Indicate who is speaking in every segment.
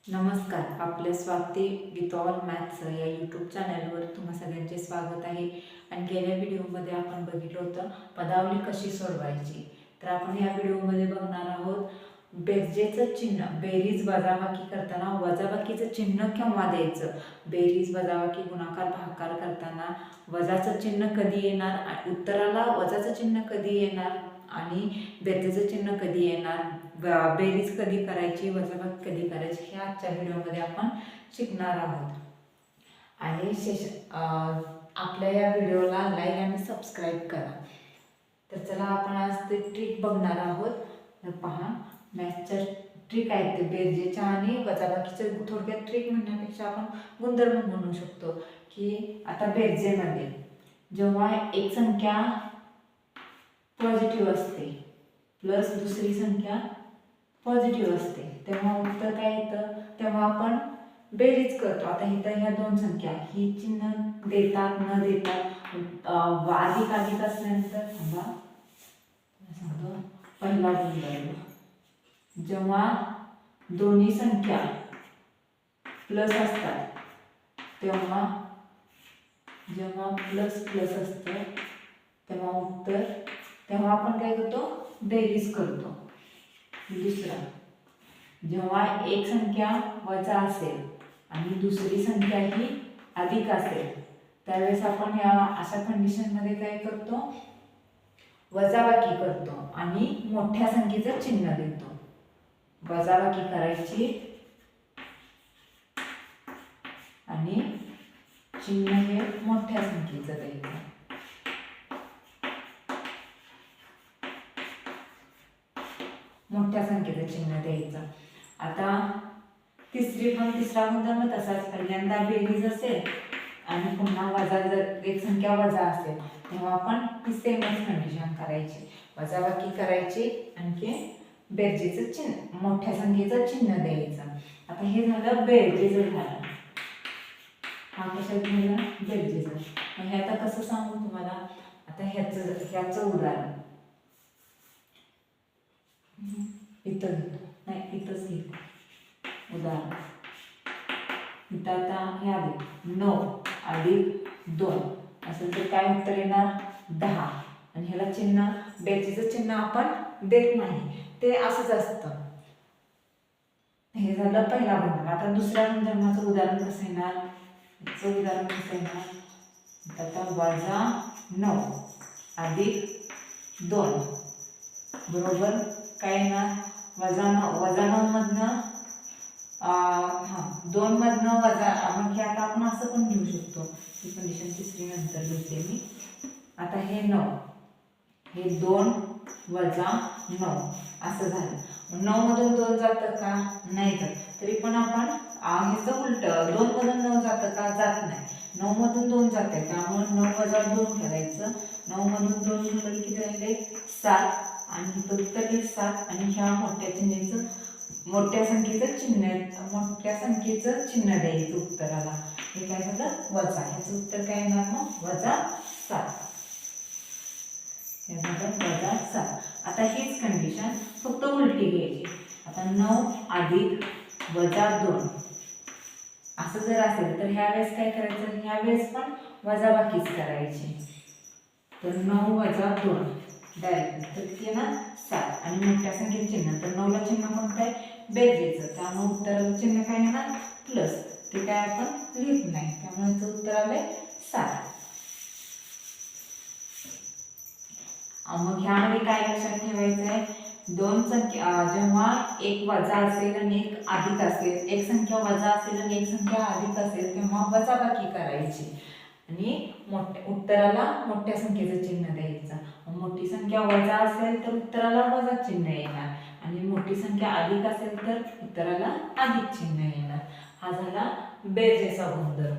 Speaker 1: नमस्कार. आपल्या Swati with all maths या यूट्यूब चॅनलवर तुम्हा सगळ्यांचे स्वागत आहे. आणि गेल्या व्हिडिओमध्ये आपण बघितलं होतं पदावली कशी सोडवायची. तर आपण या व्हिडिओमध्ये बघणार आहोत बेरजेचं चिन्ह, बेरीज वजाबाकी करताना वजाबाकीचं चिन्ह केव्हा द्यायचं, बेरीज वजाबाकी गुणाकार भागाकार करताना वजाचं चिन्ह कधी येणार, उत्तराला वजाचं चिन्ह कधी येणार आणि बेरजेचं चिन्ह कधी येणार, बेरीज कधी करायची, वजाबाकी कधी करायची, हे आजच्या व्हिडिओमध्ये आपण शिकणार आहोत. आणि आपल्या या व्हिडिओला लाईक आणि सबस्क्राईब करा. तर चला आपण आज ते ट्रिक बघणार आहोत. तर पहा, मॅथ्सच्या ट्रिक आहेत ते बेरजेच्या आणि वजाबाकीच्या. थोडक्यात ट्रिक म्हणण्यापेक्षा आपण गुणधर्म म्हणू शकतो. की आता बेरजेमध्ये जेव्हा एक संख्या पॉझिटिव्ह असते प्लस दुसरी संख्या पॉझिटिव्ह असते तेव्हा उत्तर काय येतं, तेव्हा आपण बेरीज करतो. आता इथं ह्या दोन संख्या ही चिन्ह देतात न देतात, अधिक अधिक असल्यानंतर सांगतो पहिला गुणधर्म, जेव्हा दोन्ही संख्या प्लस असतात तेव्हा जेव्हा प्लस प्लस असतं तेव्हा उत्तर, तेव्हा आपण काय करतो, बेरीज करतो. दुसरा, जेव्हा एक संख्या वजा असेल आणि दुसरी संख्या ही अधिक असेल त्यावेळेस आपण या अशा कंडिशनमध्ये काय करतो, वजाबाकी करतो आणि मोठ्या संख्येचं चिन्ह देतो. वजाबाकी करायची आणि चिन्ह हे मोठ्या संख्येचं द्यायचं. मोठ्या संख्येचं चिन्ह द्यायचं. आता तिसरा गुणधर्म तसाच, पहिल्यांदा बेरीज असेल आणि पुन्हा वजा, जर एक संख्या वजा असेल तेव्हा आपण ती सेमच कंडिशन करायची, वजाबाकी करायची आणखी बेरजेचं चिन्ह, मोठ्या संख्येचं चिन्ह द्यायचं. आता हे झालं बेरजेचं झालं. हा कशात झाला, बेरजेचं. हे आता कसं सांगू तुम्हाला, आता ह्याचं उदाहरण इथं घेतो, नाही इथंच घेतो उदाहरण. इथं आता हे आले 9 अधिक 2 असेल तर काय उत्तर येणार, 10. आणि ह्याला चिन्ह, बेरजेचं चिन्ह आपण देत नाही, ते असंच असतं. हे झालं पहिला गुणधर्म. आता दुसऱ्या गुणधर्माचं उदाहरण कसं येणार, याचं उदाहरण कसं येणार, आता वजा 9 अधिक 2 बरोबर काय येणार, वजा 9 मधनं 2 मधनं वजा, मग हे आता आपण असं पण घेऊ शकतो. ही कंडिशन तिसरी नंतर घेते मी. आता हे 9, हे 2 वजा 9 असं झालं. 9 मधून 2 जातं का, नाही जात. तरी पण आपण ह्याचं उलट, 2 मधून 9 जातं का, जात नाही. 9 मधून 2 जाते त्यामुळे 9 वजा 2 करायचं. 9 मधून 2 गेलं किती राहिले, 7. आणि इथं उत्तर हे 7. आणि ह्या मोठ्या संख्येचं चिन्ह द्यायचं उत्तराला. हे काय झालं, वजा. ह्याचं उत्तर काय येणार मग, वजा 7. हे झालं वजा 7. आता हीच कंडिशन फक्त उलटी घ्यायची. आता 9 अधिक वजा 2 असं जर असेल तर ह्या वेळेस काय करायचं, ह्या वेळेस पण वजाबाकीच करायची. तर 9 वजा 2 डायरेक्ट तर किती येणार, 7. आणि मोठ्या संख्येत चिन्ह, तर 9ला चिन्ह कोणतं आहे, बेरजेचं, त्यामुळे उत्तराचं चिन्ह काय येणार, प्लस. ते काय आपण लिहित नाही त्यामुळे याचं उत्तर आलंय 7. मग ह्यामध्ये काय लक्षात ठेवायचं आहे, दोन संख्या जेव्हा एक वजा असेल आणि एक अधिक असेल, एक संख्या वजा असेल आणि एक संख्या अधिक असेल तेव्हा वजाबाकी करायची आणि उत्तराला मोठ्या संख्येचं चिन्ह द्यायचं. मोठी संख्या वजा असेल तर उत्तराला वजा चिन्ह येणार आणि मोठी संख्या अधिक असेल तर उत्तराला अधिक चिन्ह येणार. हा झाला बेरजेचा गुणधर्म.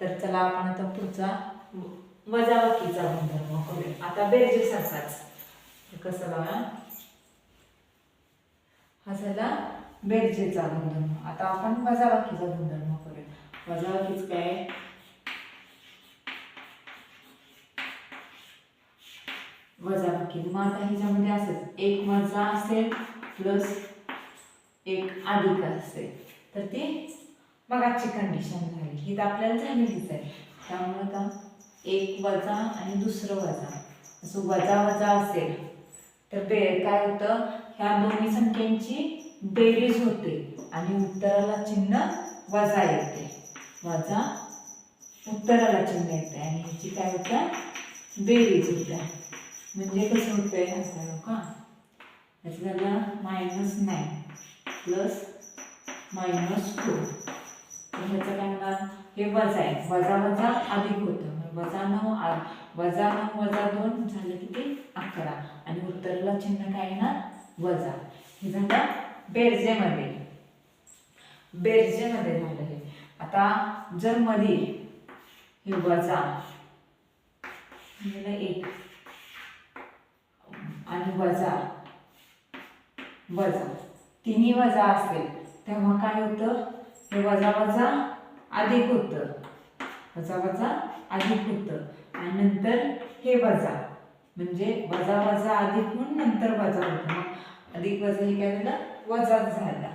Speaker 1: तर चला आपण आता पुढचा वजाबाकीचा गुणधर्म करूया. आता बेरजेसारखाच, कसं बघा, हा झाला बेरजेचा गुणधर्म. आता आपण वजाबाकीचा गुणधर्म करूया. वजाबाकीच काय, वजाबाकी मग आता ह्याच्यामध्ये असंच एक वजा असेल प्लस एक अधिक असेल तर ती मगाची कंडिशन झाली, ही तर आपल्याला झालेलीच आहे. त्यामुळे आता एक वजा आणि दुसरं वजा असं वजा वजा असेल तर काय होतं, ह्या दोन्ही संख्यांची बेरीज होते आणि उत्तराला चिन्ह वजा येते. वजा उत्तराला चिन्ह येते आणि ह्याची काय होतं, बेरीज होते. म्हणजे कसं होतंय असं का, याचं झालं -9 प्लस -2. तर ह्याचं काय होणार, हे वजा आहे, वजा वजा अधिक होतं, -9 वजा 9 वजा 2 झालं किती 11 आणि उत्तराला चिन्ह काय येणार वजा. हे झालं बेरजेमध्ये. बेरजेमध्ये झालं हे. आता जर मध्ये हे वजा 1 आणि वजा वजा तिन्ही वजा असेल तेव्हा काय होतं, हे वजा वजा अधिक होतं, वजा वजा अधिक होतं आणि नंतर हे वजा, म्हणजे वजा वजा अधिक होऊन नंतर वजा होतं. मग अधिक वजा हे काय झालं, वजाच झाला.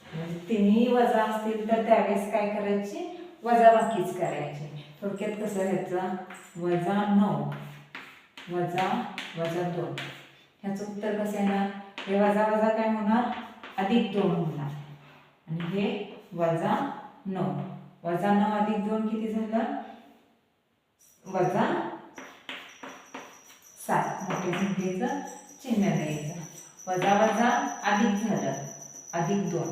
Speaker 1: म्हणजे तिन्ही वजा असतील तर त्यावेळेस काय करायचे, वजाबाकीच करायचे. थोडक्यात कसं ह्याचं -9 वजा वजा 2, ह्याचं उत्तर कसं येणार, हे वजा वजा काय होणार, +2 होणार आणि हे -9 वजा 9 अधिक 2 किती झालं, -7. मोठ्या संख्येचं चिन्ह द्यायचं. वजा वजा अधिक झालं +2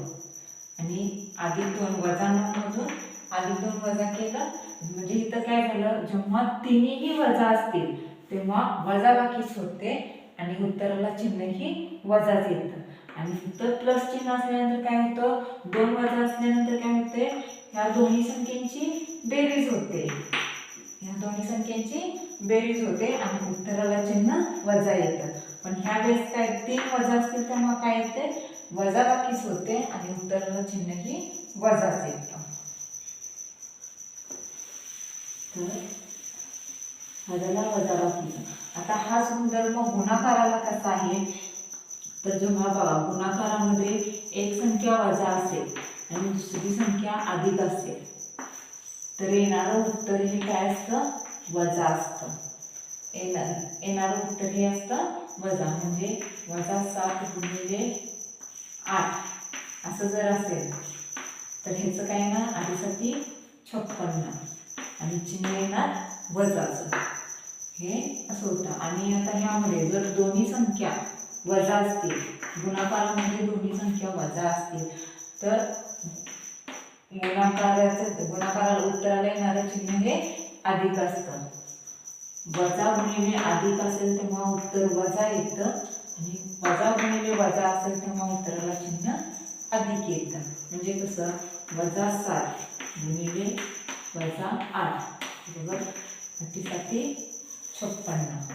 Speaker 1: आणि +2 वजा 9 मधून +2 वजा केलं म्हणजे इथं काय झालं, जेव्हा तिन्ही वजा असतील तेव्हा वजाबाकीच होते आणि उत्तराला चिन्ह ही वजाच येतं. आणि इथं प्लस चिन्ह असल्यानंतर काय होतं, 2 वजा असल्यानंतर काय होते, ह्या दोन्ही संख्यांची बेरीज होते, ह्या दोन्ही संख्यांची बेरीज होते आणि उत्तराला चिन्ह वजा येतं. पण ह्या वेळेस काय 3 वजा असतील तेव्हा काय येते, वजाबाकीच होते आणि उत्तराला चिन्ह ही वजाच येतं. तर हा झाला वजाबाकीचा. आता हाच गुणधर्म गुणाकाराला कसा आहे, तर जेव्हा बघा गुणाकारामध्ये एक संख्या वजा असेल आणि दुसरी संख्या अधिक असेल तर येणारं उत्तर हे काय असतं, वजा असतं. येणारं उत्तर हे असतं वजा. म्हणजे -7 गुणिले 8 असं जर असेल तर ह्याचं काय येणार, 8 56 आणि चिन्ह येणार वजाचं. हे असं होतं. आणि आता ह्यामध्ये जर दोन्ही संख्या वजा असतील, गुणाकारामध्ये दोन्ही संख्या वजा असतील तर गुणाकाराला उत्तराला येणारं चिन्ह हे अधिक असतं. वजा गुणिले अधिक असेल तेव्हा उत्तर वजा येतं आणि वजा गुणिले वजा असेल तेव्हा उत्तराला चिन्ह अधिक येतं. म्हणजे कसं, -7 गुणिले -8 बरोबर 8 56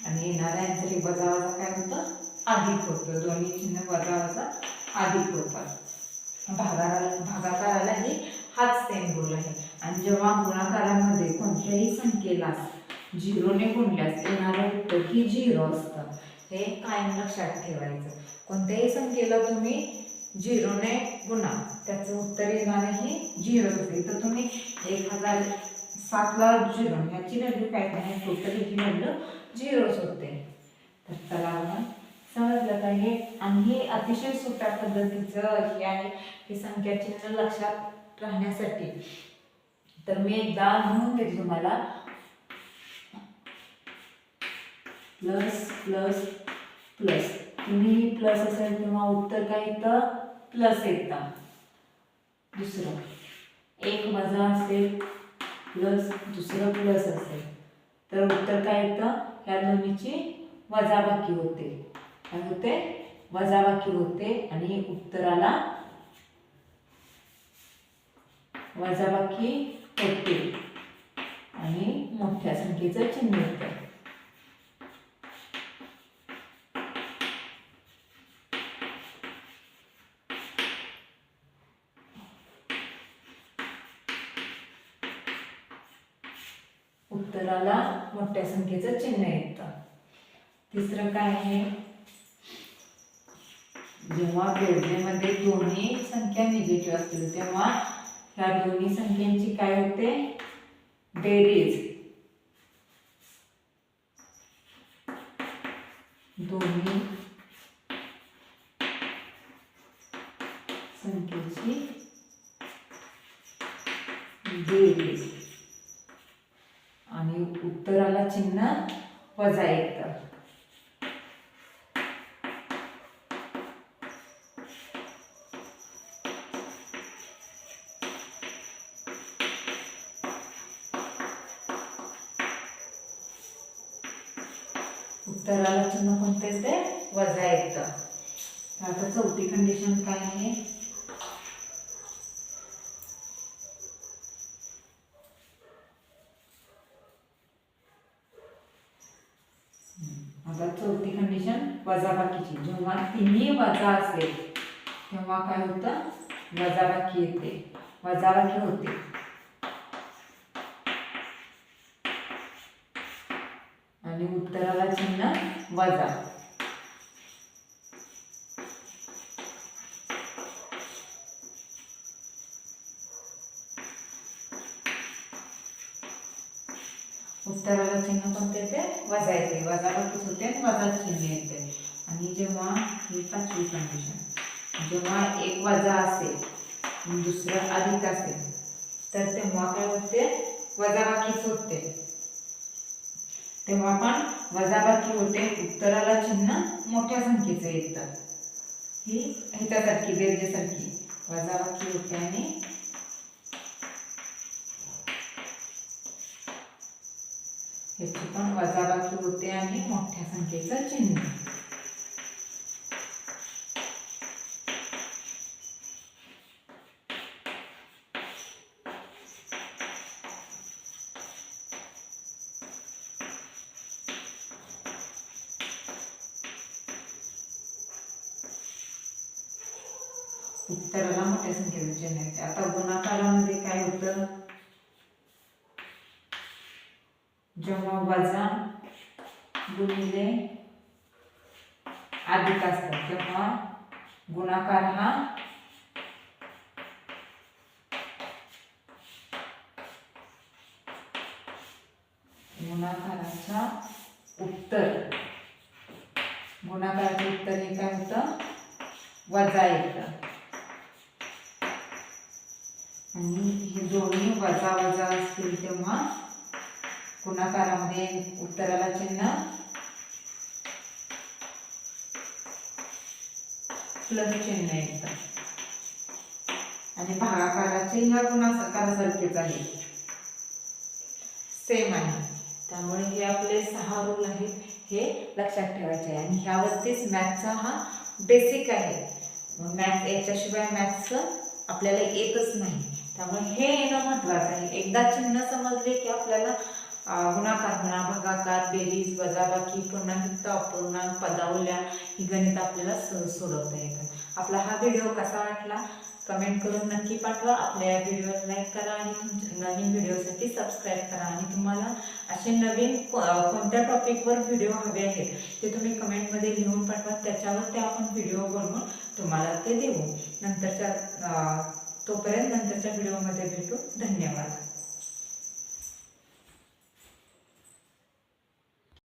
Speaker 1: आणि येणारा आन्सर हे वजा वजा काय होतं, अधिक होतं. दोन्ही चिन्ह वजा वजा अधिक होतात. भागाकारालाही हाच सेम रूल आहे. आणि जेव्हा गुणाकारामध्ये कोणत्याही संख्येला 0ने गुणल्यास येणारं उत्तर ही 0 असतं. हे कायम लक्षात ठेवायचं. कोणत्याही संख्येला तुम्ही 0ने गुणा, त्याचं उत्तर येणार ही 0 होते. तर तुम्ही 1007 ला 0, ह्याची व्हॅल्यू काय नाही, टोटल ह्याची व्हॅल्यू 0च होते. तर चला आपण समजलं का हे. आणि हे अतिशय सोप्या पद्धतीचं हे आहे, हे संख्या चिन्ह लक्षात राहण्यासाठी. तर मी एकदा लिहून देते तुम्हाला, प्लस प्लस प्लस, तुम्ही प्लस असेल तेव्हा उत्तर काय येतं, प्लस येतं. दुसरं 1 वजा असेल प्लस दुसरं प्लस असेल तर उत्तर काय येतं, ह्या दोन्हीची वजाबाकी होते. काय होते, वजाबाकी होते आणि उत्तराला वजाबाकी होते आणि मोठ्या संख्येचं चिन्ह येतं. उत्तराला मोठ्या संख्येचं चिन्ह येतं. तिसरं काय आहे, जेव्हा बेरजेमध्ये दोन्ही संख्या निगेटिव्ह असतील तेव्हा ह्या दोन्ही संख्यांची काय होते, बेरीज. दोन्ही संख्येची बेरीज आणि उत्तराला चिन्ह वजा येतं. उत्तराला चिन्ह कोणते येते, वजा येतं. आता चौथी कंडिशन काय आहे, आता चौथी कंडिशन वजाबाकीची. जेव्हा तिन्ही वजा असेल तेव्हा काय होतं, वजाबाकी येते, वजाबाकी होते. आणि उत्तराला चिन्ह वजा. उत्तराला चिन्ह कोणते येते, वजा येते, वजाबाकीच होते आणि वजा चिन्ह येते. आणि जेव्हा ही पाचवी कंडिशन, जेव्हा एक वजा असेल दुसरं अधिक असेल तर तेव्हा काय होते, वजाबाकीच होते. तेव्हा पण वजाबाकी होते, उत्तराला चिन्ह मोठ्या संख्येचं येतं. ही ह्याच्यासारखी बेरजेसारखी वजाबाकी होते आणि ह्याची पण वजाबाकी होते आणि मोठ्या संख्येचं चिन्ह. उत्तराला मोठ्या संख्येचं चिन्ह येते. आता गुणाकारामध्ये काय होतं, जेव्हा वजा गुणिले अधिक असतात तेव्हा गुणाकार हा गुणाकाराचा उत्तर, गुणाकाराचे उत्तर हे काय होतं, वजा येतं. आणि हे दोन्ही वजा वजा असतील तेव्हा गुणाकारामध्ये उत्तराला चिन्ह प्लस चिन्ह येतं. आणि भागाकाराचे ह्या गुणाकारासारखेच आहे, सेम आहे. त्यामुळे हे आपले 6 रूल आहेत, हे लक्षात ठेवायचे आहे. आणि ह्यावरतीच मॅथ्सचा हा बेसिक आहे. मॅथ्स याच्याशिवाय मॅथ्स आपल्याला येतच नाही. त्यामुळे हे येणं महत्त्वाचं आहे. एकदा चिन्ह समजले की आपल्याला गुणाकार म्हणा, भागाकार, बेरीज, वजाबाकी, पूर्णांक, अपूर्णांक, पदावल्या ही गणित आपल्याला सहज सोडवता येतात. आपला हा व्हिडिओ कसा वाटला कमेंट करून नक्की पाठवा. आपल्या या व्हिडिओला लाईक करा आणि नवीन व्हिडिओसाठी सबस्क्राईब करा. आणि तुम्हाला असे नवीन कोणत्या टॉपिकवर व्हिडिओ हवे आहेत ते तुम्ही कमेंटमध्ये लिहून पाठवा. त्याच्यावर ते आपण व्हिडिओ बनवून तुम्हाला ते देऊ. तोपर्यंत नंतरच्या व्हिडिओमध्ये भेटू. धन्यवाद.